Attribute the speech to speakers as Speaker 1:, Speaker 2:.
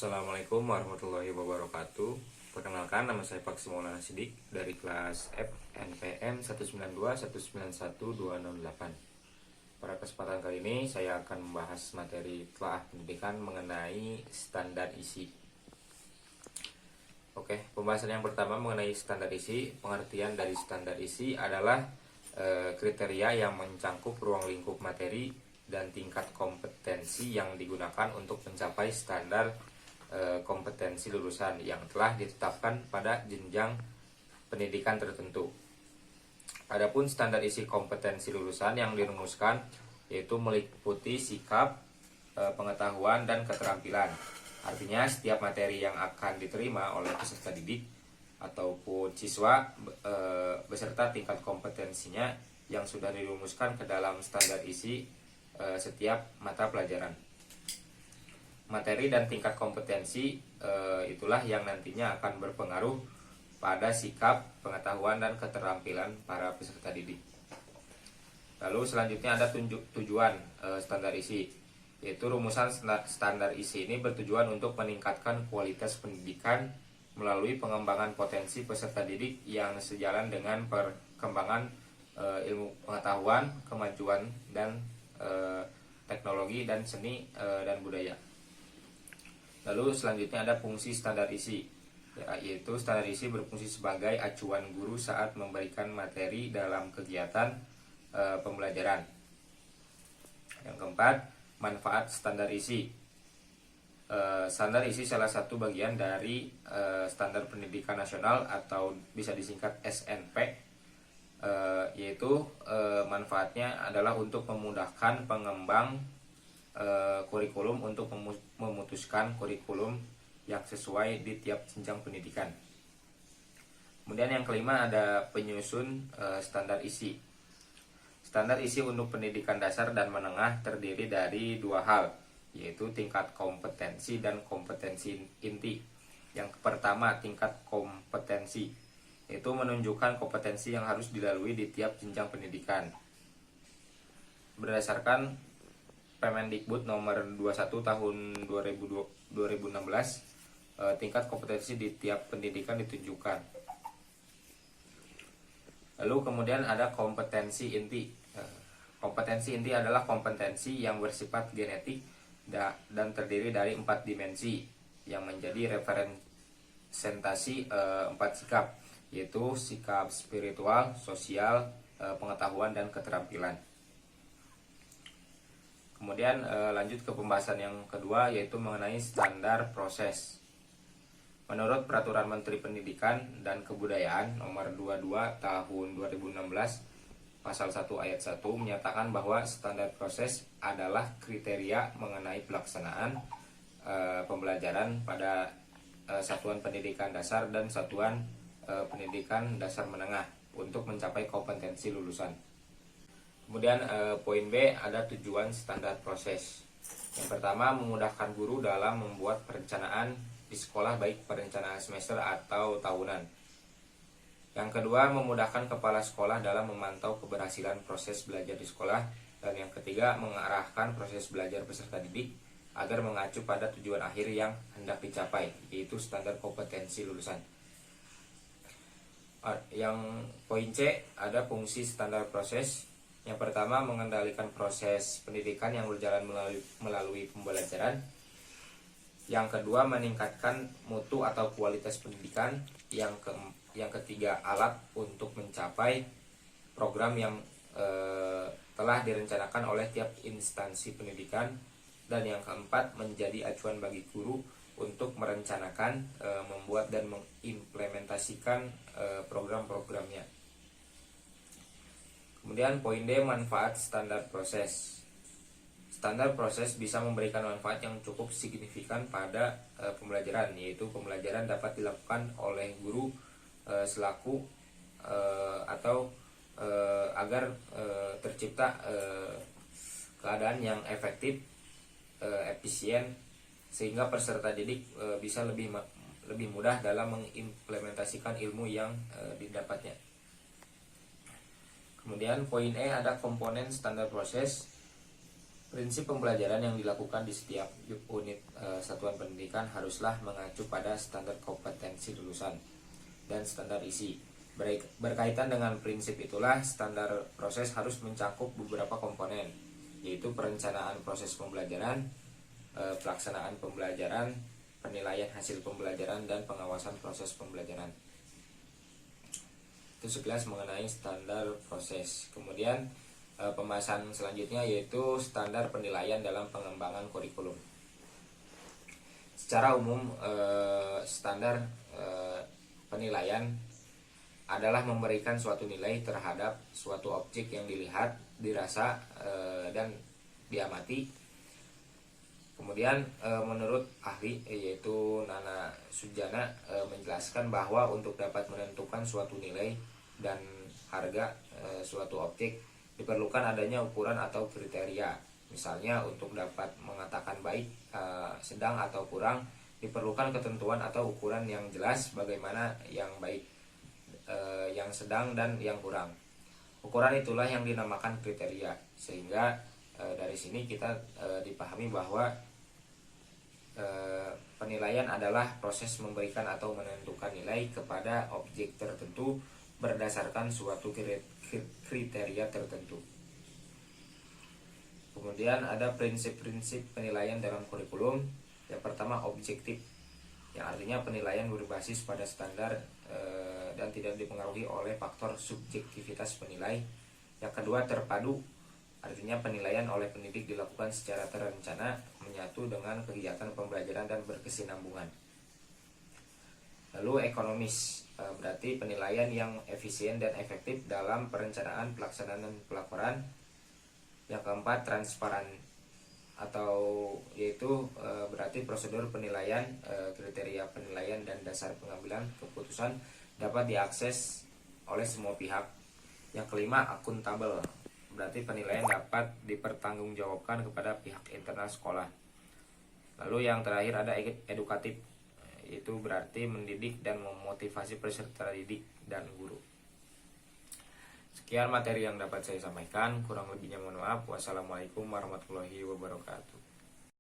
Speaker 1: Assalamualaikum warahmatullahi wabarakatuh. Perkenalkan, nama saya Pak Maulana Sidik dari kelas FNPM 192191208. Pada kesempatan kali ini saya akan membahas materi telaah pendidikan mengenai standar isi. Oke, pembahasan yang pertama mengenai standar isi. Pengertian dari standar isi adalah kriteria yang mencangkup ruang lingkup materi dan tingkat kompetensi yang digunakan untuk mencapai standar kompetensi lulusan yang telah ditetapkan pada jenjang pendidikan tertentu. Adapun standar isi kompetensi lulusan yang dirumuskan yaitu meliputi sikap, pengetahuan, dan keterampilan. Artinya setiap materi yang akan diterima oleh peserta didik ataupun siswa beserta tingkat kompetensinya yang sudah dirumuskan ke dalam standar isi setiap mata pelajaran. Materi dan tingkat kompetensi itulah yang nantinya akan berpengaruh pada sikap, pengetahuan, dan keterampilan para peserta didik. Lalu selanjutnya ada tujuan standar isi, yaitu rumusan standar isi ini bertujuan untuk meningkatkan kualitas pendidikan melalui pengembangan potensi peserta didik yang sejalan dengan perkembangan ilmu pengetahuan, kemajuan, dan teknologi dan seni dan budaya. Lalu selanjutnya ada fungsi standar isi, yaitu standar isi berfungsi sebagai acuan guru saat memberikan materi dalam kegiatan pembelajaran. Yang keempat, manfaat standar isi. Standar isi salah satu bagian dari standar pendidikan nasional atau bisa disingkat SNP, yaitu manfaatnya adalah untuk memudahkan pengembang kurikulum untuk memutuskan kurikulum yang sesuai di tiap jenjang pendidikan. Kemudian yang kelima ada penyusun standar isi. Standar isi untuk pendidikan dasar dan menengah terdiri dari dua hal, yaitu tingkat kompetensi dan kompetensi inti. Yang pertama, tingkat kompetensi, yaitu menunjukkan kompetensi yang harus dilalui di tiap jenjang pendidikan. Berdasarkan Permendikbud nomor 21 tahun 2016, tingkat kompetensi di tiap pendidikan ditunjukkan. Lalu kemudian ada kompetensi inti. Kompetensi inti adalah kompetensi yang bersifat genetik dan terdiri dari 4 dimensi yang menjadi representasi 4 sikap, yaitu sikap spiritual, sosial, pengetahuan, dan keterampilan. Kemudian lanjut ke pembahasan yang kedua, yaitu mengenai standar proses. Menurut Peraturan Menteri Pendidikan dan Kebudayaan nomor 22 tahun 2016 pasal 1 ayat 1 menyatakan bahwa standar proses adalah kriteria mengenai pelaksanaan pembelajaran pada satuan pendidikan dasar dan satuan pendidikan dasar menengah untuk mencapai kompetensi lulusan. Kemudian poin B ada tujuan standar proses. Yang pertama, memudahkan guru dalam membuat perencanaan di sekolah, baik perencanaan semester atau tahunan. Yang kedua, memudahkan kepala sekolah dalam memantau keberhasilan proses belajar di sekolah. Dan yang ketiga, mengarahkan proses belajar peserta didik agar mengacu pada tujuan akhir yang hendak dicapai, yaitu standar kompetensi lulusan. Yang poin C ada fungsi standar proses. Yang pertama, mengendalikan proses pendidikan yang berjalan melalui pembelajaran. Yang kedua, meningkatkan mutu atau kualitas pendidikan. Yang ketiga, alat untuk mencapai program yang telah direncanakan oleh tiap instansi pendidikan. Dan yang keempat, menjadi acuan bagi guru untuk merencanakan, membuat, dan mengimplementasikan program-programnya. Kemudian poin D, manfaat standar proses. Standar proses bisa memberikan manfaat yang cukup signifikan pada pembelajaran, yaitu pembelajaran dapat dilakukan oleh guru selaku atau agar tercipta keadaan yang efektif, efisien, sehingga peserta didik bisa lebih mudah dalam mengimplementasikan ilmu yang didapatnya. Kemudian poin E ada komponen standar proses. Prinsip pembelajaran yang dilakukan di setiap unit satuan pendidikan haruslah mengacu pada standar kompetensi lulusan dan standar isi. Berkaitan dengan prinsip itulah, standar proses harus mencakup beberapa komponen, yaitu perencanaan proses pembelajaran, pelaksanaan pembelajaran, penilaian hasil pembelajaran, dan pengawasan proses pembelajaran. Itu sekilas mengenai standar proses. Kemudian pembahasan selanjutnya yaitu standar penilaian dalam pengembangan kurikulum. Secara umum, standar penilaian adalah memberikan suatu nilai terhadap suatu objek yang dilihat, dirasa, dan diamati. Kemudian menurut ahli yaitu Nana Sujana menjelaskan bahwa untuk dapat menentukan suatu nilai dan harga suatu objek diperlukan adanya ukuran atau kriteria. Misalnya untuk dapat mengatakan baik, sedang, atau kurang, diperlukan ketentuan atau ukuran yang jelas bagaimana yang baik, yang sedang, dan yang kurang. Ukuran itulah yang dinamakan kriteria. Sehingga dari sini kita dipahami bahwa penilaian adalah proses memberikan atau menentukan nilai kepada objek tertentu berdasarkan suatu kriteria tertentu. Kemudian ada prinsip-prinsip penilaian dalam kurikulum. Yang pertama, objektif, yang artinya penilaian berbasis pada standar dan tidak dipengaruhi oleh faktor subjektivitas penilai. Yang kedua, terpadu, artinya penilaian oleh pendidik dilakukan secara terencana, menyatu dengan kegiatan pembelajaran dan berkesinambungan. Lalu ekonomis, berarti penilaian yang efisien dan efektif dalam perencanaan, pelaksanaan, dan pelaporan. Yang keempat, transparan, atau yaitu berarti prosedur penilaian, kriteria penilaian, dan dasar pengambilan keputusan dapat diakses oleh semua pihak. Yang kelima, akuntabel, berarti penilaian dapat dipertanggungjawabkan kepada pihak internal sekolah. Lalu yang terakhir ada edukatif, itu berarti mendidik dan memotivasi peserta didik dan guru. Sekian materi yang dapat saya sampaikan, kurang lebihnya mohon maaf. Wassalamualaikum warahmatullahi wabarakatuh.